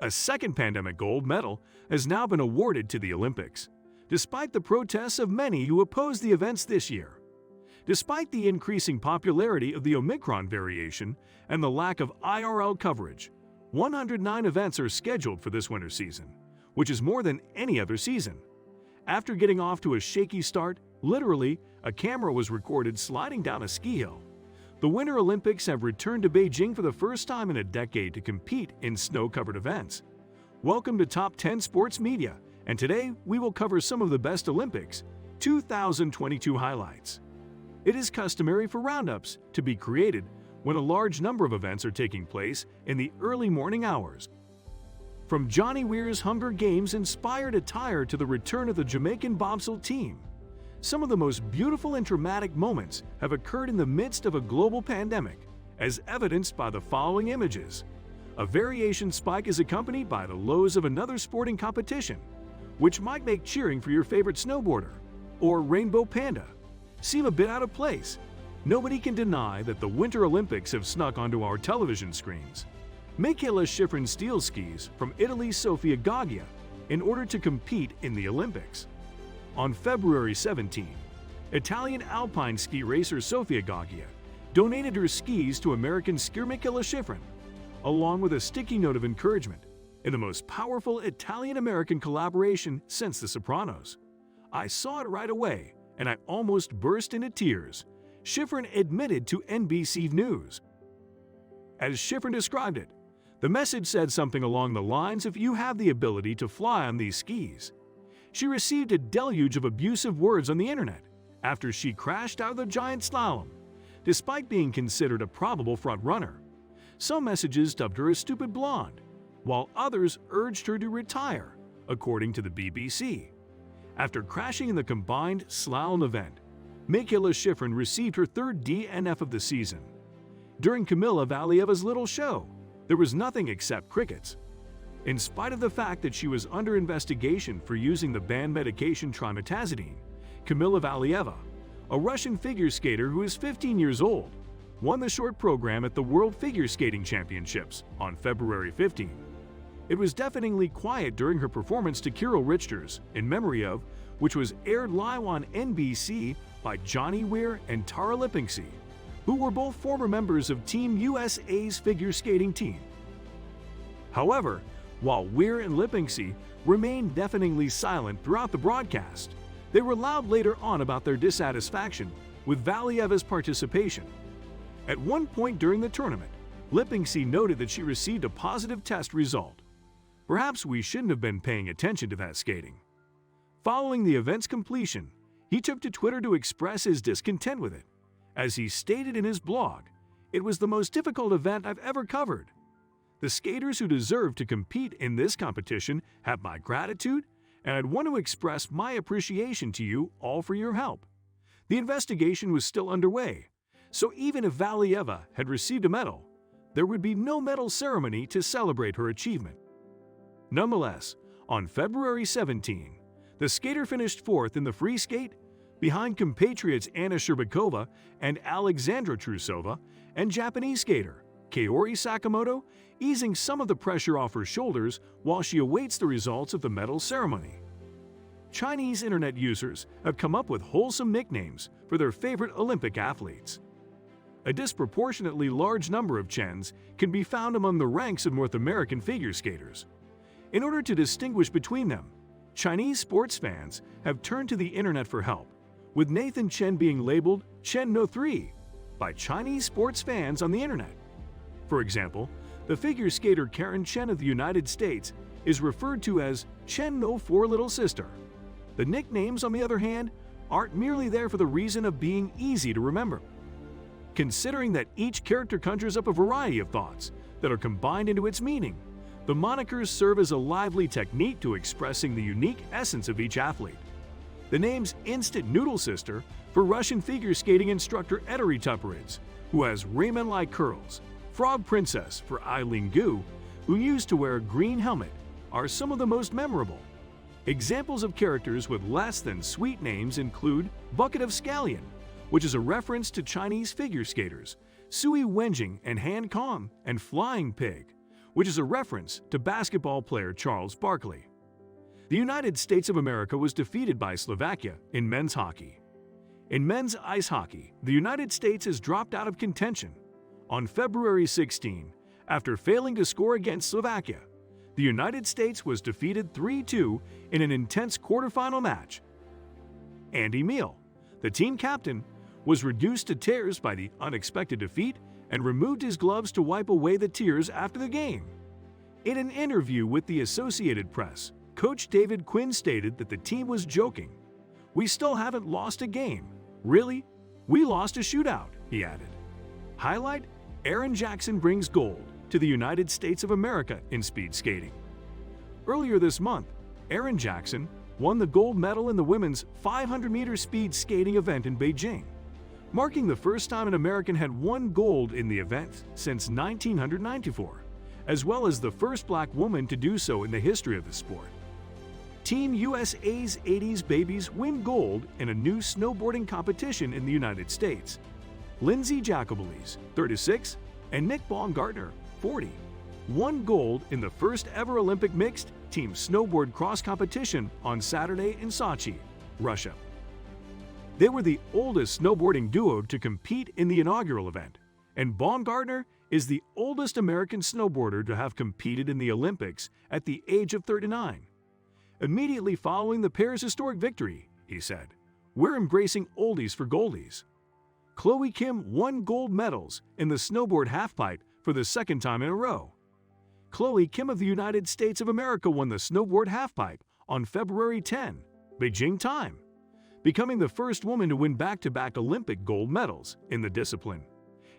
A second pandemic gold medal has now been awarded to the Olympics, despite the protests of many who oppose the events this year. Despite the increasing popularity of the Omicron variation and the lack of IRL coverage, 109 events are scheduled for this winter season, which is more than any other season. After getting off to a shaky start, literally, a camera was recorded sliding down a ski hill. The Winter Olympics have returned to Beijing for the first time in a decade to compete in snow-covered events. Welcome to Top 10 Sports Media, and today we will cover some of the best Olympics 2022 highlights. It is customary for roundups to be created when a large number of events are taking place in the early morning hours. From Johnny Weir's Hunger Games-inspired attire to the return of the Jamaican bobsleigh team, some of the most beautiful and dramatic moments have occurred in the midst of a global pandemic, as evidenced by the following images. A variation spike is accompanied by the lows of another sporting competition, which might make cheering for your favorite snowboarder or rainbow panda seem a bit out of place. Nobody can deny that the Winter Olympics have snuck onto our television screens. Michaela Schifrin steel skis from Italy's Sofia Gaggia in order to compete in the Olympics. On February 17, Italian alpine ski racer Sofia Gaggia donated her skis to American skier Michaela Schifrin, along with a sticky note of encouragement in the most powerful Italian-American collaboration since The Sopranos. "I saw it right away, and I almost burst into tears," Schifrin admitted to NBC News. As Schifrin described it, the message said something along the lines of, "You have the ability to fly on these skis." She received a deluge of abusive words on the internet after she crashed out of the giant slalom, despite being considered a probable front-runner. Some messages dubbed her a stupid blonde, while others urged her to retire, according to the BBC. After crashing in the combined slalom event, Michaela Schifrin received her third DNF of the season. During Kamila Valieva's little show, there was nothing except crickets. In spite of the fact that she was under investigation for using the banned medication trimetazidine, Kamila Valieva, a Russian figure skater who is 15 years old, won the short program at the World Figure Skating Championships on February 15. It was deafeningly quiet during her performance to Kirill Richter's In Memory Of, which was aired live on NBC by Johnny Weir and Tara Lipinski, who were both former members of Team USA's figure skating team. However, while Weir and Lipinski remained deafeningly silent throughout the broadcast, they were loud later on about their dissatisfaction with Valieva's participation. At one point during the tournament, Lipinski noted that she received a positive test result. "Perhaps we shouldn't have been paying attention to that skating." Following the event's completion, he took to Twitter to express his discontent with it. As he stated in his blog, "It was the most difficult event I've ever covered. The skaters who deserve to compete in this competition have my gratitude, and I'd want to express my appreciation to you all for your help." The investigation was still underway, so even if Valieva had received a medal, there would be no medal ceremony to celebrate her achievement. Nonetheless, on February 17, the skater finished fourth in the free skate, behind compatriots Anna Sherbakova and Alexandra Trusova, and Japanese skater Kaori Sakamoto, easing some of the pressure off her shoulders while she awaits the results of the medal ceremony. Chinese internet users have come up with wholesome nicknames for their favorite Olympic athletes. A disproportionately large number of CHENs can be found among the ranks of North American figure skaters. In order to distinguish between them, Chinese sports fans have turned to the internet for help, with Nathan Chen being labeled Chen No 3 by Chinese sports fans on the internet. For example, the figure skater Karen Chen of the United States is referred to as Chen No 4 little sister. The nicknames, on the other hand, aren't merely there for the reason of being easy to remember. Considering that each character conjures up a variety of thoughts that are combined into its meaning, the monikers serve as a lively technique to expressing the unique essence of each athlete. The name's Instant Noodle Sister for Russian figure skating instructor Etteri Tuparids, who has ramen-like curls, Frog Princess for Eileen Gu, who used to wear a green helmet, are some of the most memorable. Examples of characters with less than sweet names include Bucket of Scallion, which is a reference to Chinese figure skaters Sui Wenjing and Han Kong, and Flying Pig, which is a reference to basketball player Charles Barkley. The United States of America was defeated by Slovakia in men's hockey. In men's ice hockey, the United States has dropped out of contention. On February 16, after failing to score against Slovakia, the United States was defeated 3-2 in an intense quarterfinal match. Andy Meal, the team captain, was reduced to tears by the unexpected defeat and removed his gloves to wipe away the tears after the game. In an interview with the Associated Press, Coach David Quinn stated that the team was joking. "We still haven't lost a game. Really? We lost a shootout," he added. Highlight: Aaron Jackson brings gold to the United States of America in speed skating. Earlier this month, Aaron Jackson won the gold medal in the women's 500-meter speed skating event in Beijing, marking the first time an American had won gold in the event since 1994, as well as the first black woman to do so in the history of the sport. Team USA's 80s babies win gold in a new snowboarding competition in the United States. Lindsay Jacobellis, 36, and Nick Baumgartner, 40, won gold in the first ever Olympic mixed team snowboard cross competition on Saturday in Sochi, Russia. They were the oldest snowboarding duo to compete in the inaugural event, and Baumgartner is the oldest American snowboarder to have competed in the Olympics at the age of 39. Immediately following the pair's historic victory, he said, "We're embracing oldies for goldies." Chloe Kim won gold medals in the snowboard halfpipe for the second time in a row. Chloe Kim of the United States of America won the snowboard halfpipe on February 10, Beijing time, becoming the first woman to win back-to-back Olympic gold medals in the discipline.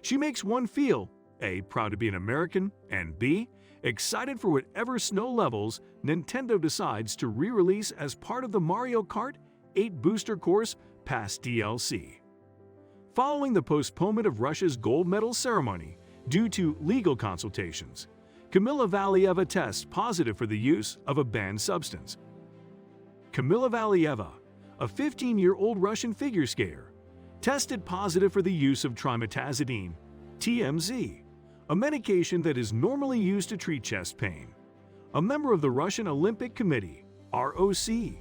She makes one feel A, proud to be an American, and B, excited for whatever snow levels Nintendo decides to re-release as part of the Mario Kart 8 booster course Pass DLC. Following the postponement of Russia's gold medal ceremony due to legal consultations, Kamila Valieva tests positive for the use of a banned substance. Kamila Valieva, a 15-year-old Russian figure skater, tested positive for the use of trimetazidine, TMZ, a medication that is normally used to treat chest pain. A member of the Russian Olympic Committee, ROC,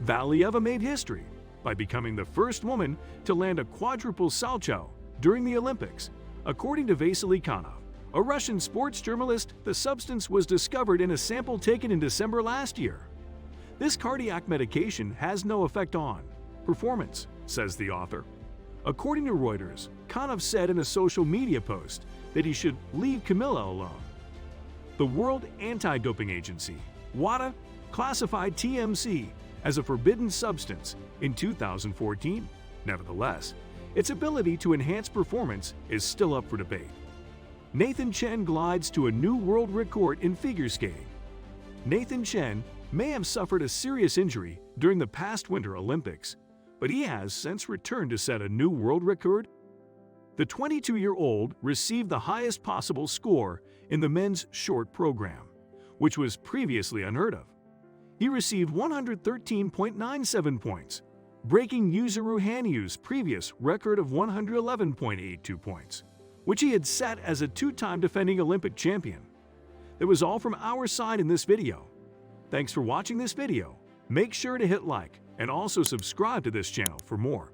Valieva made history by becoming the first woman to land a quadruple salto during the Olympics. According to Vasily Kanov, a Russian sports journalist, the substance was discovered in a sample taken in December last year. This cardiac medication has no effect on performance, says the author. According to Reuters, Kanov said in a social media post that he should leave Kamila alone. The World Anti-Doping Agency, WADA, classified TMZ as a forbidden substance in 2014. Nevertheless, its ability to enhance performance is still up for debate. Nathan CHEN glides to a new world record in figure skating. Nathan CHEN may have suffered a serious injury during the past Winter Olympics, but he has since returned to set a new world record. The 22-year-old received the highest possible score in the men's short program, which was previously unheard of. He received 113.97 points, breaking Yuzuru Hanyu's previous record of 111.82 points, which he had set as a two-time defending Olympic champion. That was all from our side in this video. Thanks for watching this video. Make sure to hit like and also subscribe to this channel for more.